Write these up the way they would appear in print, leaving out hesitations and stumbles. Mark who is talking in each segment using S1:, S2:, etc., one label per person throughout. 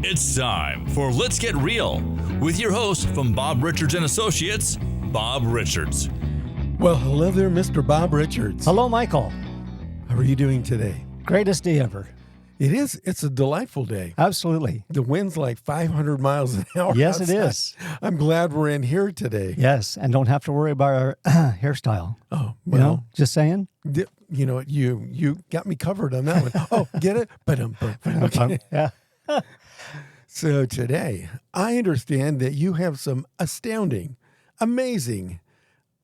S1: It's time for Let's Get Real with your host from Bob Richards and Associates, Bob Richards.
S2: Well, hello there, Mr. Bob Richards.
S3: Hello, Michael.
S2: How are you doing today?
S3: Greatest day ever.
S2: It is. It's a delightful day.
S3: Absolutely.
S2: The wind's like 500 miles an hour.
S3: Yes,
S2: outside.
S3: it is.
S2: I'm glad we're in here today.
S3: Yes, and don't have to worry about our hairstyle.
S2: Oh,
S3: You know, just saying.
S2: You know what? You got me covered on that one. Oh, get it? Okay.
S3: Yeah.
S2: So today, I understand that you have some astounding, amazing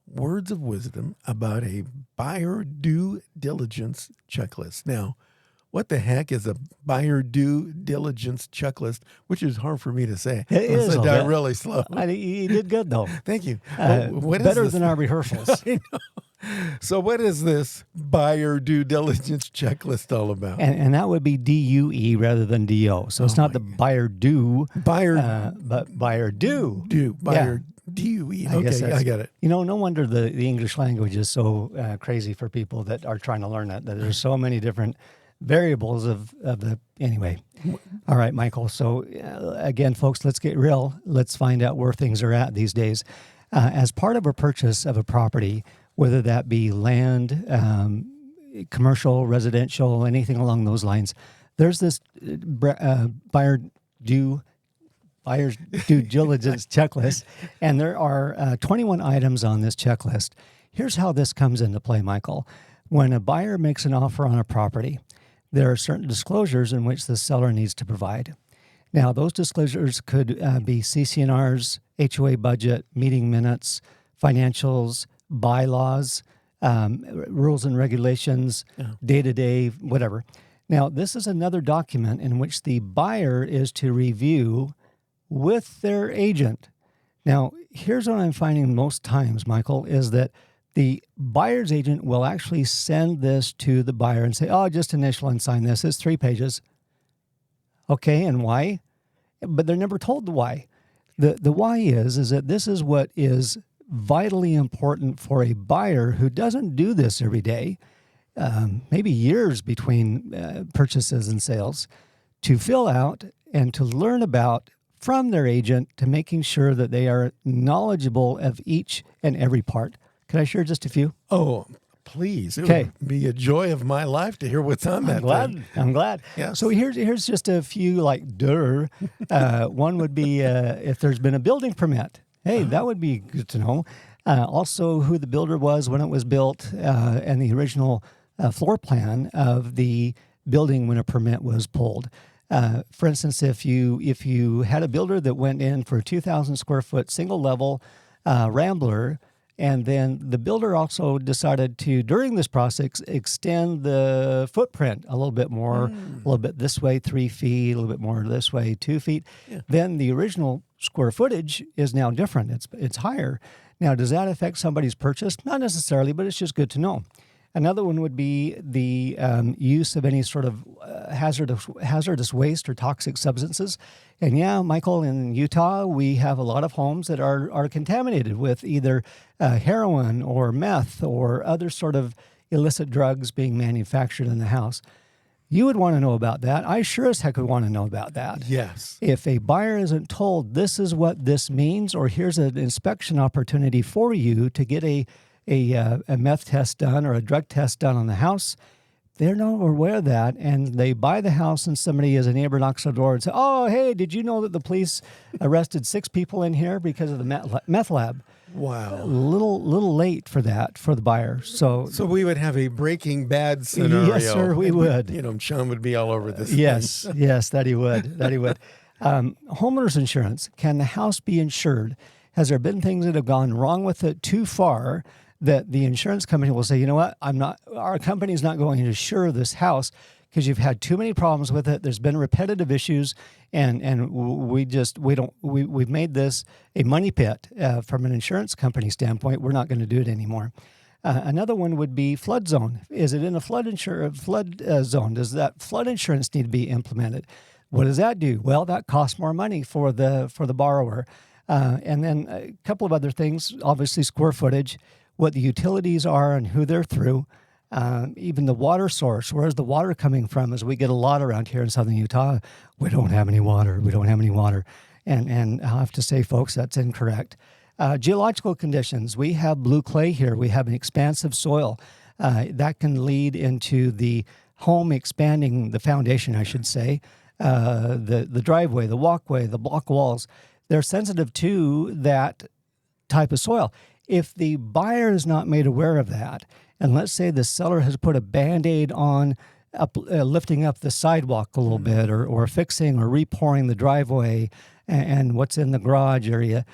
S2: words of wisdom about a buyer due diligence checklist. Now, what the heck is a buyer due diligence checklist? Which is hard for me to say.
S3: It is a
S2: said
S3: little
S2: that
S3: bit.
S2: really slow.
S3: You did good, though.
S2: Thank you. What is
S3: Better
S2: this?
S3: than our rehearsals.
S2: I know. So what is this buyer due diligence checklist all about?
S3: And that would be DUE rather than DO. So it's not the buyer due,
S2: Buyer
S3: but buyer due.
S2: buyer DUE.
S3: guess
S2: Okay, I got it.
S3: You know, no wonder the English language is so crazy for people that are trying to learn it, that there's so many different variables of the, anyway. All right, Michael. So again, folks, let's get real. Let's find out where things are at these days. As part of a purchase of a property, whether that be land, commercial, residential, anything along those lines, there's this buyer's due diligence checklist, and there are 21 items on this checklist. Here's how this comes into play, Michael. When a buyer makes an offer on a property, there are certain disclosures in which the seller needs to provide. Now, those disclosures could be CC&Rs, HOA budget, meeting minutes, financials, bylaws, rules and regulations, day-to-day, whatever. Now, this is another document in which the buyer is to review with their agent. Now, here's what I'm finding most times, Michael, is that the buyer's agent will actually send this to the buyer and say, oh, just initial and sign this. It's 3 pages. Okay, and why? But they're never told the why. The why is that this is what is vitally important for a buyer who doesn't do this every day, maybe years between purchases and sales, to fill out and to learn about from their agent, to making sure that they are knowledgeable of each and every part. Can I share just a few?
S2: Oh, please. It
S3: Okay.
S2: would be a joy of my life to hear what's on that thing.
S3: I'm glad.
S2: Yes.
S3: So here's just a few, like, one would be if there's been a building permit. Hey, that would be good to know. Also, who the builder was when it was built, and the original floor plan of the building when a permit was pulled. For instance, if you had a builder that went in for a 2,000 square foot single level Rambler, and then the builder also decided to, during this process, extend the footprint a little bit more, a little bit this way, 3 feet, a little bit more this way, 2 feet. Yeah. Then the original square footage is now different. It's higher. Now, does that affect somebody's purchase? Not necessarily, but it's just good to know. Another one would be the use of any sort of hazardous waste or toxic substances. And yeah, Michael, in Utah, we have a lot of homes that are contaminated with either heroin or meth or other sort of illicit drugs being manufactured in the house. You would want to know about that. I sure as heck would want to know about that.
S2: Yes.
S3: If a buyer isn't told this is what this means, or here's an inspection opportunity for you to get a meth test done or a drug test done on the house, they're not aware of that, and they buy the house, and somebody, as a neighbor, knocks on the door and says, oh, hey, did you know that the police arrested 6 people in here because of the meth lab?
S2: Wow.
S3: A little late for that, for the buyer. So
S2: we would have a Breaking Bad scenario.
S3: Yes, sir, we would.
S2: You know, Sean would be all over this.
S3: Yes,
S2: thing.
S3: yes, that he would. Homeowners insurance. Can the house be insured? Has there been things that have gone wrong with it too far that the insurance company will say, you know what, our company's not going to insure this house because you've had too many problems with it. There's been repetitive issues, and we've made this a money pit from an insurance company standpoint. We're not going to do it anymore. Another one would be flood zone. Is it in a flood zone? Does that flood insurance need to be implemented? What does that do? Well, that costs more money for the borrower. And then a couple of other things, obviously square footage, what the utilities are and who they're through. Even the water source. Where's the water coming from? As we get a lot around here in southern Utah, we don't have any water. We don't have any water. And I'll have to say, folks, that's incorrect. Geological conditions. We have blue clay here. We have an expansive soil. That can lead into the home expanding, the foundation, I should say, the driveway, the walkway, the block walls. They're sensitive to that type of soil. If the buyer is not made aware of that, and let's say the seller has put a Band-Aid on lifting up the sidewalk a little bit, or fixing or repouring the driveway and what's in the garage area,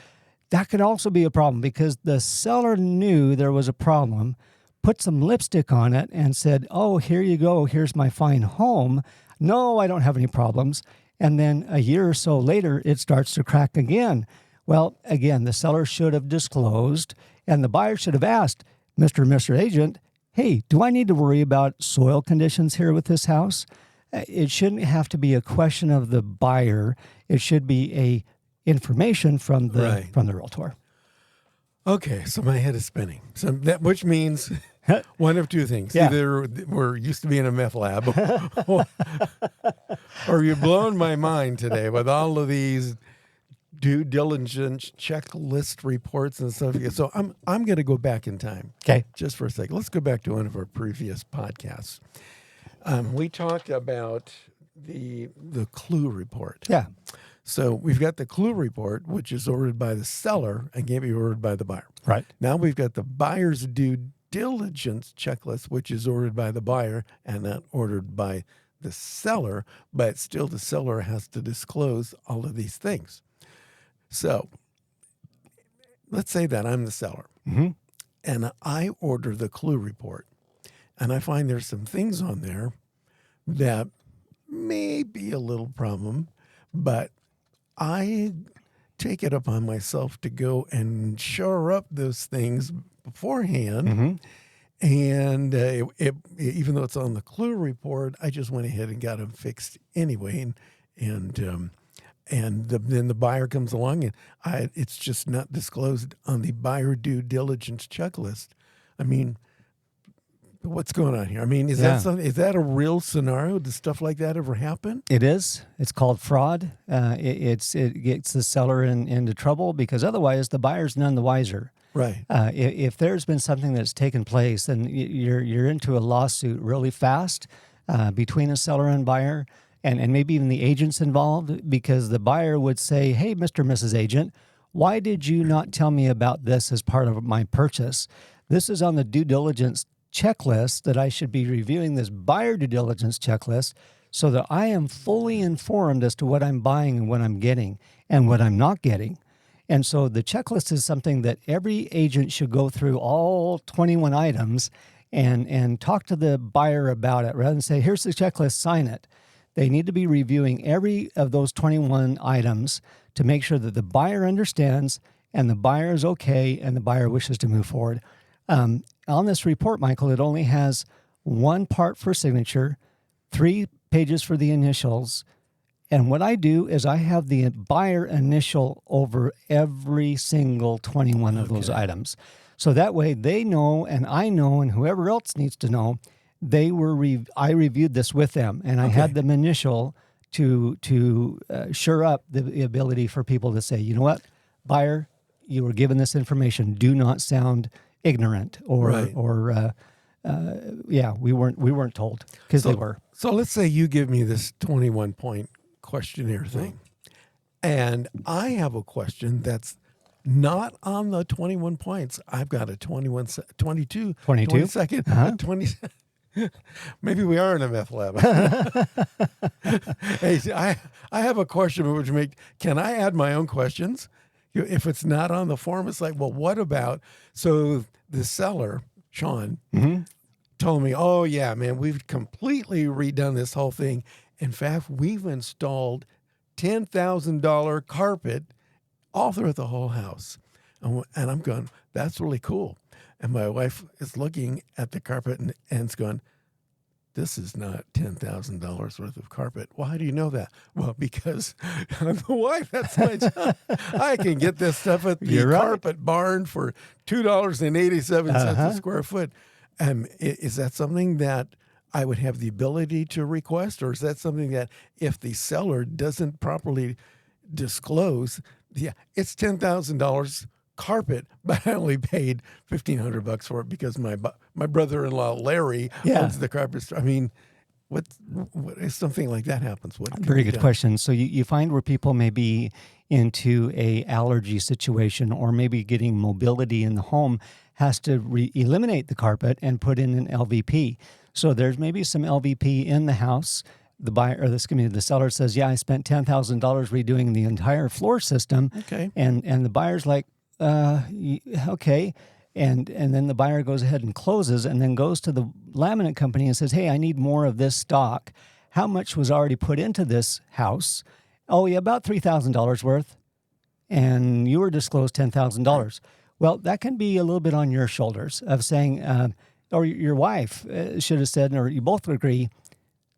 S3: that could also be a problem because the seller knew there was a problem, put some lipstick on it and said, oh, here you go, here's my fine home. No, I don't have any problems. And then a year or so later, it starts to crack again. Well, again, the seller should have disclosed, and the buyer should have asked, Mr. and Mr. Agent, hey, do I need to worry about soil conditions here with this house? It shouldn't have to be a question of the buyer. It should be a information from the realtor.
S2: Okay, so my head is spinning. So that, which means one of two things.
S3: Yeah.
S2: Either we're used to be in a meth lab, or you've blown my mind today with all of these due diligence checklist reports and stuff. So I'm going to go back in time.
S3: Okay.
S2: Just for a second. Let's go back to one of our previous podcasts. We talked about the clue report.
S3: Yeah.
S2: So we've got the clue report, which is ordered by the seller and can't be ordered by the buyer.
S3: Right.
S2: Now we've got the buyer's due diligence checklist, which is ordered by the buyer and not ordered by the seller, but still the seller has to disclose all of these things. So let's say that I'm the seller and I order the clue report and I find there's some things on there that may be a little problem, but I take it upon myself to go and shore up those things beforehand. And even though it's on the clue report, I just went ahead and got them fixed anyway. And then the buyer comes along and it's just not disclosed on the buyer due diligence checklist. I mean, what's going on here? I mean, is that a real scenario? Does stuff like that ever happen?
S3: It is. It's called fraud. It gets the seller into trouble because otherwise the buyer's none the wiser.
S2: Right.
S3: If there's been something that's taken place, then you're into a lawsuit really fast between a seller and buyer, and maybe even the agents involved, because the buyer would say, hey, Mr. and Mrs. Agent, why did you not tell me about this as part of my purchase? This is on the due diligence checklist that I should be reviewing this buyer due diligence checklist so that I am fully informed as to what I'm buying and what I'm getting and what I'm not getting. And so the checklist is something that every agent should go through all 21 items and talk to the buyer about it rather than say, here's the checklist, sign it. They need to be reviewing every of those 21 items to make sure that the buyer understands and the buyer is okay and the buyer wishes to move forward. On this report, Michael, it only has one part for signature, 3 pages for the initials. And what I do is I have the buyer initial over every single 21 of those items. So that way they know, and I know, and whoever else needs to know, I reviewed this with them, and I had them initial to shore up the ability for people to say, you know what, buyer, you were given this information. Do not sound ignorant we weren't told, because they were.
S2: So let's say you give me this 21-point questionnaire thing, and I have a question that's not on the 21 points. I've got a 22 second, 20. Maybe we are in a meth lab. Hey, see, I have a question can I add my own questions? If it's not on the form, it's like, well, what about, so the seller, Sean, told me, oh yeah, man, we've completely redone this whole thing. In fact, we've installed $10,000 carpet all throughout the whole house. And I'm going, that's really cool. And my wife is looking at the carpet and it's going, this is not $10,000 worth of carpet. Well, do you know that? Well, because I'm the wife. That's my job. I can get this stuff at the carpet barn for $2.87 a square foot. Is that something that I would have the ability to request, or is that something that if the seller doesn't properly disclose, yeah, it's $10,000 carpet, but I only paid $1,500 for it because my brother-in-law Larry owns the carpet store. I mean, what if something like that happens? What
S3: Very good question. So you find where people may be into a allergy situation, or maybe getting mobility in the home, has to eliminate the carpet and put in an LVP. So there's maybe some LVP in the house. The buyer, or the seller says, "Yeah, I spent $10,000 redoing the entire floor system."
S2: Okay.
S3: And the buyer's like, "Okay." And then the buyer goes ahead and closes, and then goes to the laminate company and says, "Hey, I need more of this stock. How much was already put into this house?" "Oh, yeah, about $3,000 worth." And you were disclosed $10,000. Well, that can be a little bit on your shoulders of saying, or your wife should have said, or you both agree,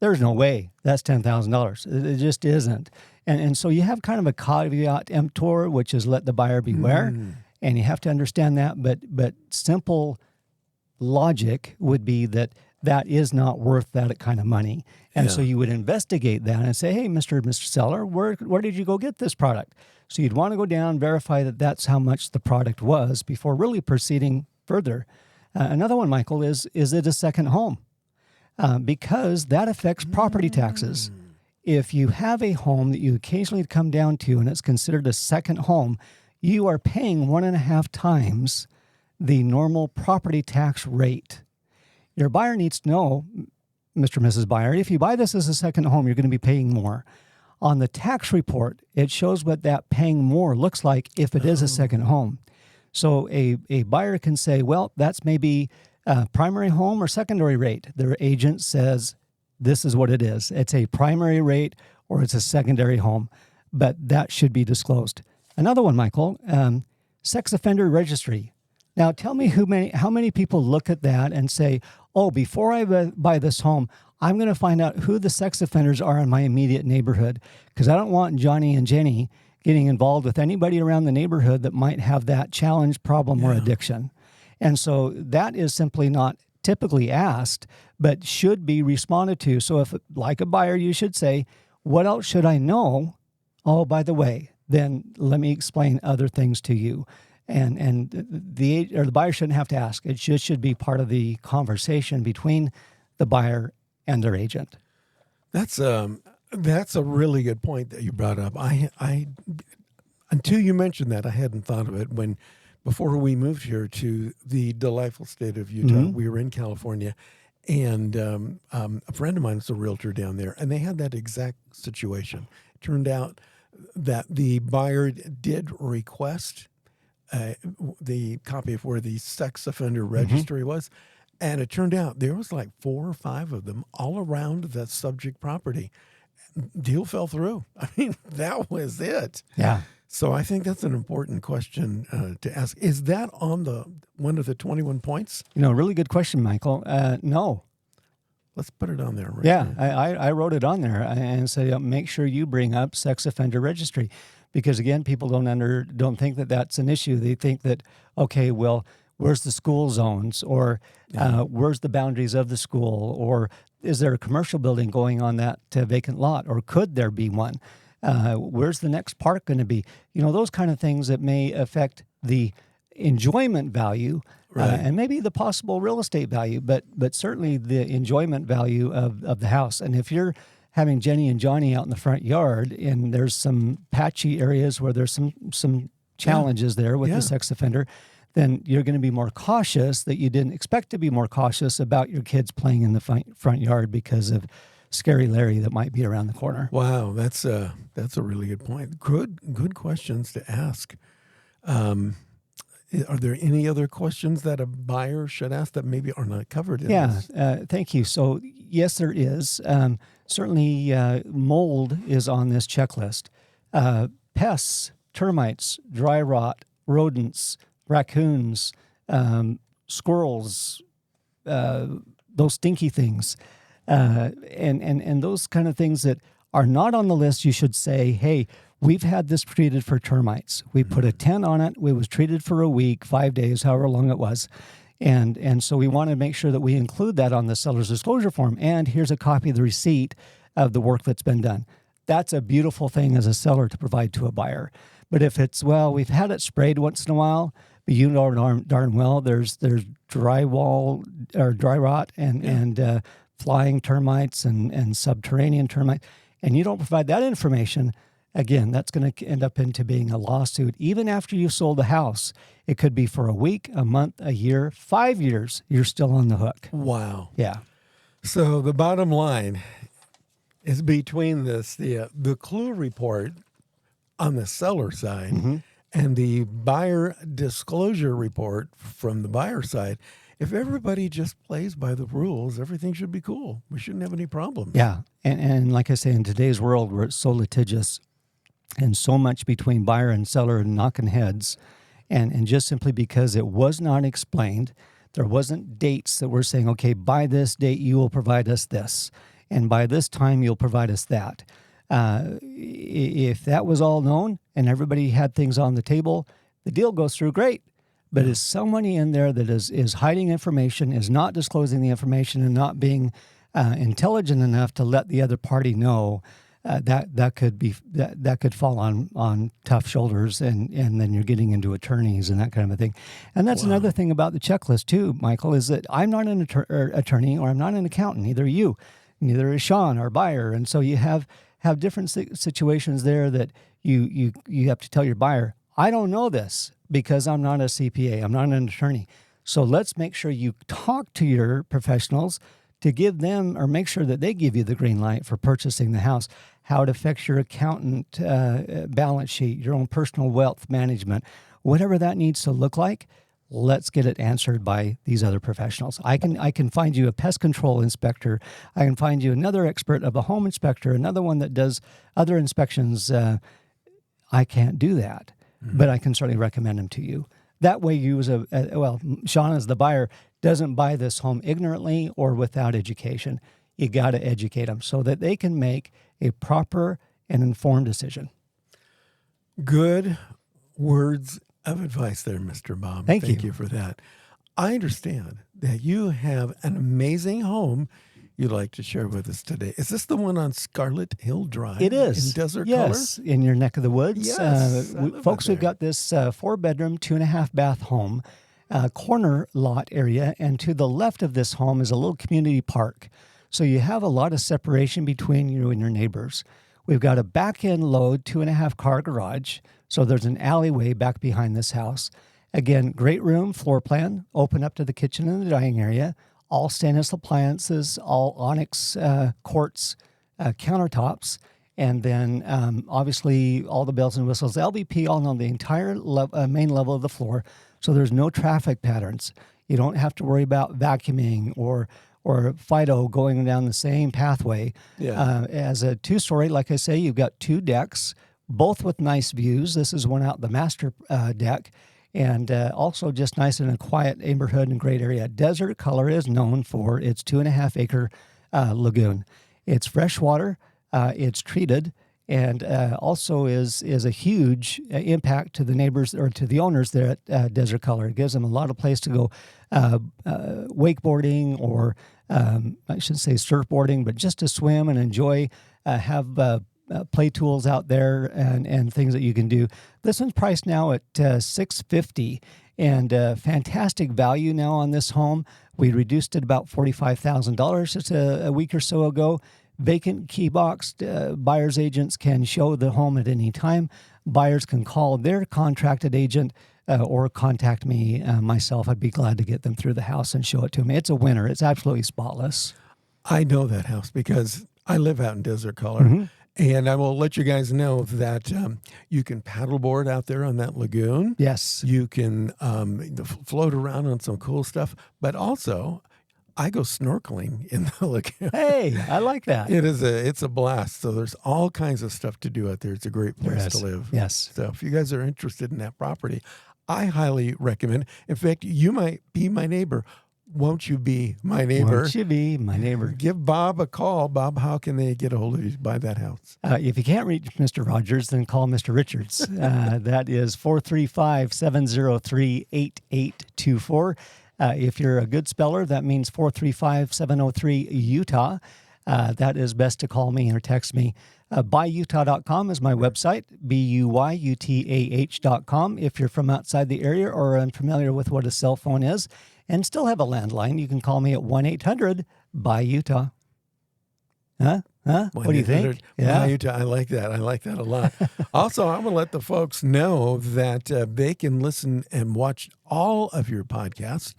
S3: there's no way that's $10,000. It just isn't. And so you have kind of a caveat emptor, which is let the buyer beware. And you have to understand that. But simple logic would be that is not worth that kind of money. And so you would investigate that and say, "Hey, Mr. Seller, where did you go get this product?" So you'd want to go down, verify that that's how much the product was before really proceeding further. Another one, Michael, is it a second home? Because that affects property taxes. If you have a home that you occasionally come down to and it's considered a second home, you are paying 1.5 times the normal property tax rate. Your buyer needs to know, Mr. and Mrs. Buyer, if you buy this as a second home, you're going to be paying more. On the tax report, it shows what that paying more looks like if it is a second home. So a buyer can say, well, that's maybe a primary home or secondary rate. Their agent says, this is what it is. It's a primary rate or it's a secondary home, but that should be disclosed. Another one, Michael, sex offender registry. Now, tell me how many people look at that and say, oh, before I buy this home, I'm going to find out who the sex offenders are in my immediate neighborhood, because I don't want Johnny and Jenny getting involved with anybody around the neighborhood that might have that challenge, problem, or addiction. And so that is simply not typically asked, but should be responded to. So if, like a buyer, you should say, what else should I know? Oh, by the way, then let me explain other things to you. And the buyer shouldn't have to ask. It should be part of the conversation between the buyer and their agent.
S2: That's a really good point that you brought up. I until you mentioned that, I hadn't thought of it. Before we moved here to the delightful state of Utah, we were in California, and a friend of mine is a realtor down there, and they had that exact situation. It turned out that the buyer did request the copy of where the sex offender registry was. And it turned out there was like 4 or 5 of them all around the subject property. Deal fell through. I mean, that was it.
S3: Yeah.
S2: So I think that's an important question to ask. Is that on one of the 21 points?
S3: Really good question, Michael. No.
S2: Let's put it on there. Right
S3: Yeah,
S2: now.
S3: I wrote it on there and said, make sure you bring up sex offender registry. Because again, people don't think that that's an issue. They think that, okay, well, where's the school zones, or where's the boundaries of the school, or is there a commercial building going on that vacant lot, or could there be one? Where's the next park going to be? Those kind of things that may affect the enjoyment value, and maybe the possible real estate value, but certainly the enjoyment value of the house. And if you're having Jenny and Johnny out in the front yard, and there's some patchy areas where there's some challenges there with the sex offender, then you're going to be more cautious that you didn't expect to be more cautious about your kids playing in the front yard because of Scary Larry that might be around the corner.
S2: Wow, that's a really good point. Good questions to ask. Are there any other questions that a buyer should ask that maybe are not covered in this?
S3: Thank you. So yes, there is. Certainly mold is on this checklist. Pests, termites, dry rot, rodents, raccoons, squirrels, those stinky things, and those kind of things that are not on the list, you should say, hey, we've had this treated for termites. We put a tent on it. It was treated for a week, 5 days, however long it was. And so we want to make sure that we include that on the seller's disclosure form. And here's a copy of the receipt of the work that's been done. That's a beautiful thing as a seller to provide to a buyer. But if it's, well, we've had it sprayed once in a while, but you know darn well there's drywall or dry rot and flying termites and subterranean termites, and you don't provide that information, again, that's going to end up into being a lawsuit. Even after you sold the house, it could be for a week, a month, a year, 5 years, you're still on the hook.
S2: Wow.
S3: Yeah.
S2: So the bottom line is between this, the clue report on the seller side and the buyer disclosure report from the buyer side. If everybody just plays by the rules, everything should be cool. We shouldn't have any problems.
S3: Yeah. And like I say, in today's world where it's so litigious and so much between buyer and seller and knocking heads, and just simply because it was not explained, there wasn't dates that were saying, okay, by this date you will provide us this, and by this time you'll provide us that. If that was all known and everybody had things on the table, the deal goes through great. But is somebody in there that is hiding information, is not disclosing the information, and not being intelligent enough to let the other party know, that could fall on tough shoulders, and then you're getting into attorneys and that kind of a thing. And that's another thing about the checklist too, Michael, is that I'm not an attorney or I'm not an accountant. Neither are you, neither is Sean, our buyer, and so you have different situations there that you have to tell your buyer, I don't know this because I'm not a CPA, I'm not an attorney. So let's make sure you talk to your professionals to give them, or make sure that they give you the green light for purchasing the house, how it affects your accountant balance sheet, your own personal wealth management, whatever that needs to look like. Let's get it answered by these other professionals. I can find you a pest control inspector. I can find you another expert of a home inspector, another one that does other inspections. I can't do that, but I can certainly recommend them to you. That way you as Sean as the buyer doesn't buy this home ignorantly or without education. You got to educate them so that they can make a proper and informed decision.
S2: Good words of advice there, Mr. Bob.
S3: Thank
S2: you for that. I understand that you have an amazing home you'd like to share with us today. Is this the one on Scarlet Hill Drive?
S3: It is.
S2: In Desert
S3: Yes, in your neck of the woods.
S2: Yes,
S3: Folks, we've got this 4-bedroom, 2.5-bath home, corner lot area, and to the left of this home is a little community park. So you have a lot of separation between you and your neighbors. We've got a back-end load 2.5-car garage, so there's an alleyway back behind this house. Again, great room, floor plan, open up to the kitchen and the dining area, all stainless appliances, all onyx quartz countertops, and then obviously all the bells and whistles, LVP all on the entire main level of the floor, so there's no traffic patterns. You don't have to worry about vacuuming or Fido going down the same pathway.
S2: Yeah.
S3: As a 2-story, like I say, you've got 2 decks, both with nice views. This is one out the master deck, and also just nice in a quiet neighborhood and great area. Desert Color is known for its 2.5-acre lagoon. It's freshwater, it's treated, and also is a huge impact to the neighbors or to the owners there at Desert Color. It gives them a lot of place to go wakeboarding or I shouldn't say surfboarding, but just to swim and enjoy, have play tools out there and things that you can do. This one's priced now at $650, and fantastic value now on this home. We reduced it about $45,000 just a week or so ago. Vacant key box. Buyer's agents can show the home at any time. Buyers can call their contracted agent or contact me myself. I'd be glad to get them through the house and show it to them. It's a winner. It's absolutely spotless.
S2: I know that house because I live out in Desert Color. And I will let you guys know that you can paddleboard out there on that lagoon.
S3: Yes.
S2: You can float around on some cool stuff. But also, I go snorkeling in the lagoon.
S3: Hey, I like that.
S2: It's a blast. So there's all kinds of stuff to do out there. It's a great place to live.
S3: Yes.
S2: So if you guys are interested in that property, I highly recommend. In fact, you might be my neighbor. Won't you be my neighbor?
S3: Won't you be my neighbor?
S2: Give Bob a call. Bob, how can they get a hold of you to buy that house?
S3: If you can't reach Mr. Rogers, then call Mr. Richards. That is 435-703-8824. If you're a good speller, that means 435-703 Utah. That is best to call me or text me. Buyutah.com is my website, BUYUTAH.com. If you're from outside the area or unfamiliar with what a cell phone is and still have a landline, you can call me at 1-800-BUY-UTAH. Huh? What do you think?
S2: Yeah, Utah. I like that. I like that a lot. Also, I'm going to let the folks know that they can listen and watch all of your podcasts.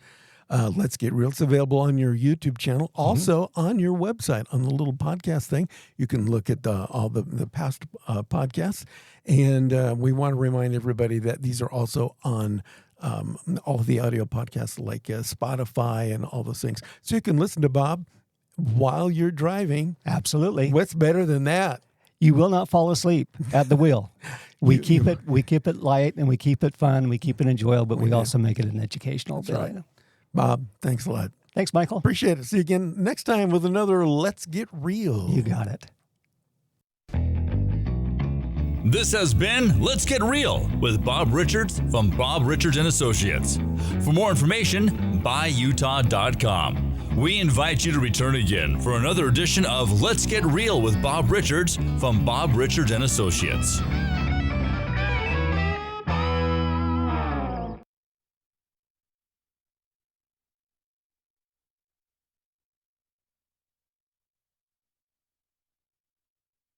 S2: Let's Get Real. It's available on your YouTube channel, also on your website, on the little podcast thing. You can look at all the past podcasts. And we want to remind everybody that these are also on all of the audio podcasts like Spotify and all those things. So you can listen to Bob while you're driving.
S3: Absolutely.
S2: What's better than that?
S3: You will not fall asleep at the wheel. We keep it light and we keep it fun. We keep it enjoyable, but we also make it an educational.
S2: That's right. Bob, thanks a lot.
S3: Thanks, Michael.
S2: Appreciate it. See you again next time with another Let's Get Real.
S3: You got it.
S1: This has been Let's Get Real with Bob Richards from Bob Richards and Associates. For more information, buyutah.com. We invite you to return again for another edition of Let's Get Real with Bob Richards from Bob Richards and Associates.